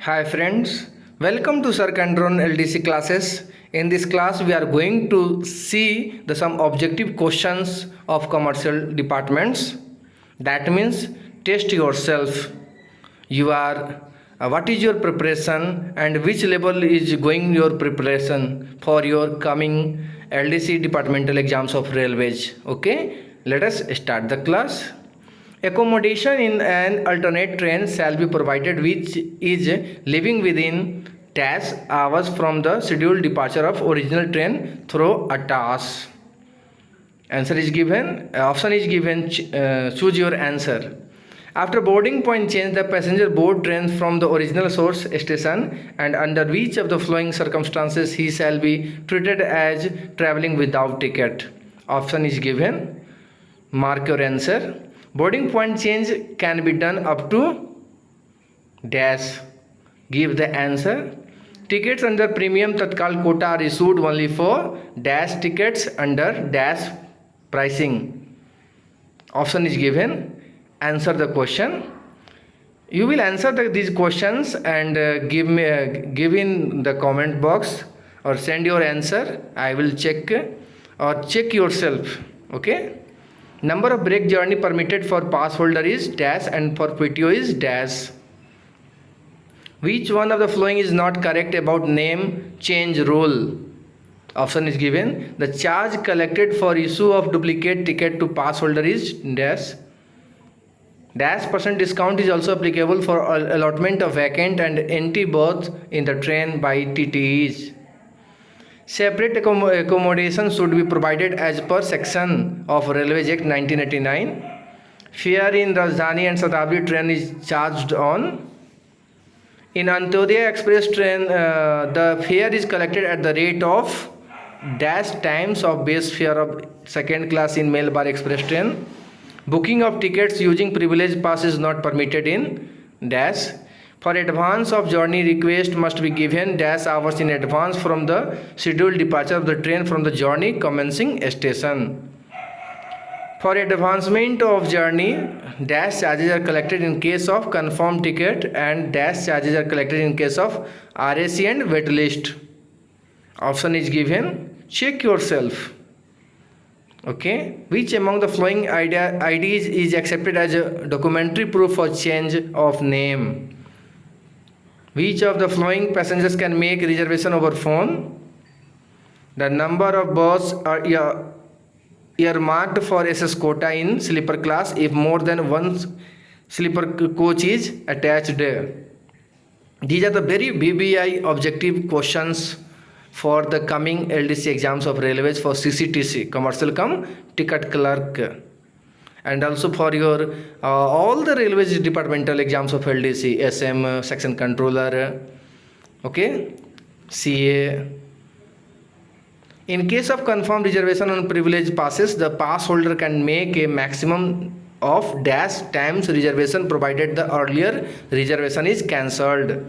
Hi friends, welcome to Sir Candron LDC classes. In this class we are going to see some objective questions of commercial departments. That means test yourself. You are what is your preparation and which level is going your preparation for your coming LDC departmental exams of railways. Okay, let us start the class. Accommodation in an alternate train shall be provided which is leaving within dash hours from the scheduled departure of original train through a task. Answer is given. Option is given. Choose your answer. After boarding point change, the passenger board train from the original source station, and under which of the following circumstances he shall be treated as travelling without ticket. Option is given. Mark your answer. Boarding point change can be done up to dash. Give the answer. Tickets under premium Tatkal quota are issued only for dash tickets under dash pricing. Option is given. Answer the question. You will answer these questions and give in the comment box or send your answer. I will check or check yourself. Okay. Number of break journey permitted for pass holder is dash and for PTO is dash. Which one of the following is not correct about name change rule? Option is given. The charge collected for issue of duplicate ticket to pass holder is dash. Dash % discount is also applicable for allotment of vacant and empty berths in the train by TTEs. Separate accommodation should be provided as per section of Railways Act 1989. Fare in Rajdhani and Shatabdi train is charged on. In Antyodaya Express train, the fare is collected at the rate of dash times of base fare of second class in Mail Bar Express train. Booking of tickets using privilege pass is not permitted in dash. For advance of journey, request must be given dash hours in advance from the scheduled departure of the train from the journey commencing station. For advancement of journey, dash charges are collected in case of confirmed ticket and dash charges are collected in case of RAC and wait list. Option is given. Check yourself. Okay, which among the following IDs is accepted as a documentary proof for change of name? Which of the following passengers can make reservation over phone? The number of berths are earmarked for SS quota in sleeper class if more than one sleeper coach is attached. These are the very BBI objective questions for the coming LDC exams of railways for CCTC, commercial cum ticket clerk, and also for your all the railways departmental exams of LDC, SM, section controller, okay, CA. In case of confirmed reservation on privilege passes, the pass holder can make a maximum of dash times reservation provided the earlier reservation is cancelled.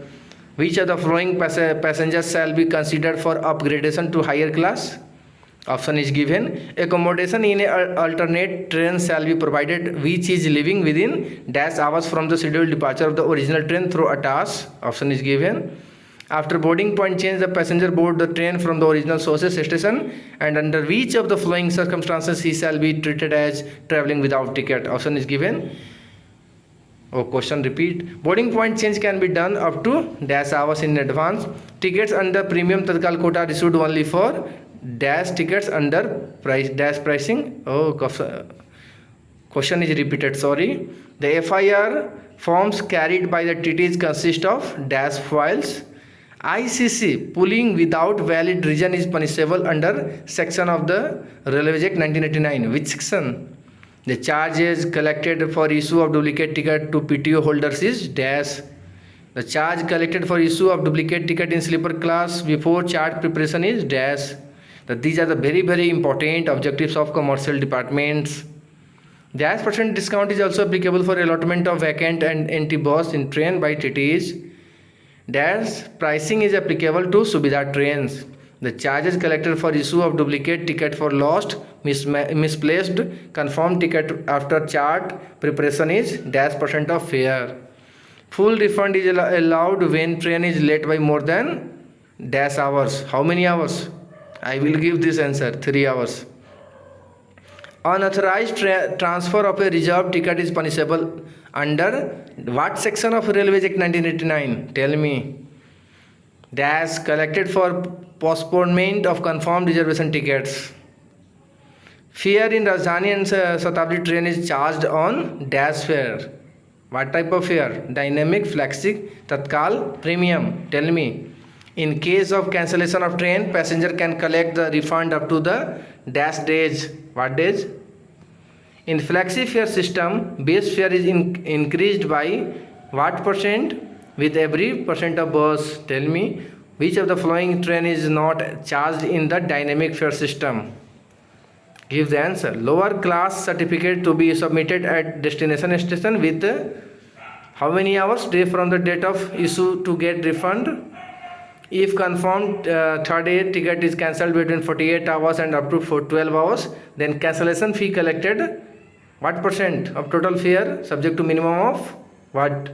Which of the following passengers shall be considered for upgradation to higher class? Option is given. Accommodation in an alternate train shall be provided which is leaving within dash hours from the scheduled departure of the original train through a task. Option is given. After boarding point change, the passenger board the train from the original sources station, and under which of the following circumstances he shall be treated as travelling without ticket? Option is given. Question repeat. Boarding point change can be done up to dash hours in advance. Tickets under premium Tatkal quota are issued only for dash tickets under dash pricing. Question is repeated, sorry. The FIR forms carried by the TTs consist of dash files. ICC pulling without valid reason is punishable under section of the Railways Act 1989. Which section? The charges collected for issue of duplicate ticket to PTO holders is dash. The charge collected for issue of duplicate ticket in sleeper class before charge preparation is dash. These are the very important objectives of commercial departments. Dash % discount is also applicable for allotment of vacant and empty berths in train by TTs. Dash pricing is applicable to Suvidha trains. The charges collected for issue of duplicate ticket for lost, misplaced, confirmed ticket after chart preparation is dash % of fare. Full refund is allowed when train is late by more than dash hours. How many hours? I will give this answer, 3 hours. Unauthorized transfer of a reserved ticket is punishable under what section of Railways Act 1989? Tell me. Dash collected for postponement of confirmed reservation tickets. Fare in Rajdhani and Shatabdi train is charged on dash fare. What type of fare? Dynamic, flexi, tatkal, premium. Tell me. In case of cancellation of train, passenger can collect the refund up to the dash days. What days? In flexi fare system, base fare is increased by what percent with every percent of bus? Tell me. Which of the following train is not charged in the dynamic fare system? Give the answer. Lower class certificate to be submitted at destination station with how many hours day from the date of issue to get refund? If confirmed third day ticket is cancelled between 48 hours and up to 12 hours, then cancellation fee collected what percent of total fare subject to minimum of what?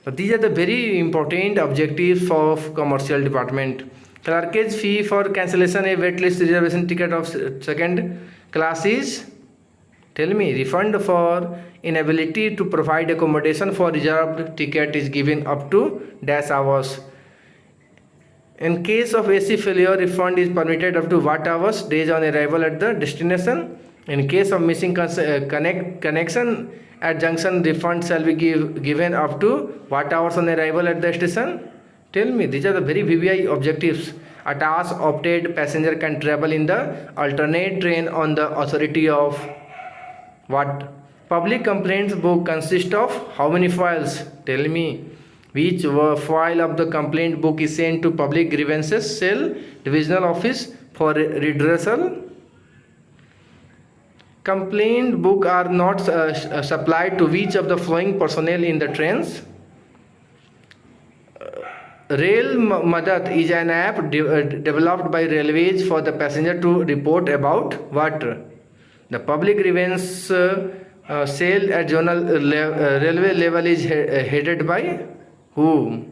So these are the very important objectives of commercial department. Clerkage fee for cancellation a waitlist reservation ticket of second class is, tell me, refund for inability to provide accommodation for reserved ticket is given up to dash hours. In case of AC failure, refund is permitted up to what hours? Days on arrival at the destination. In case of missing connection at junction, refund shall be given up to what hours on arrival at the station? Tell me, these are the very VVI objectives. A task opted passenger can travel in the alternate train on the authority of what? Public complaints book consists of how many files? Tell me. Which file of the complaint book is sent to public grievances cell, divisional office for redressal? Complaint book are not supplied to which of the following personnel in the trains? Rail Madad is an app developed by railways for the passenger to report about what? The public grievance cell at zonal railway level is headed by who?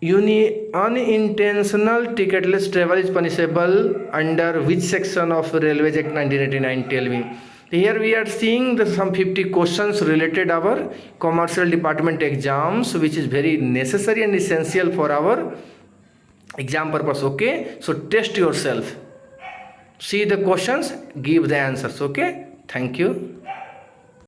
Unintentional ticketless travel is punishable under which section of Railways Act 1989? Tell me. Here we are seeing some 50 questions related our commercial department exams, which is very necessary and essential for our exam purpose. Okay, so test yourself, see the questions, give the answers. Okay, thank you.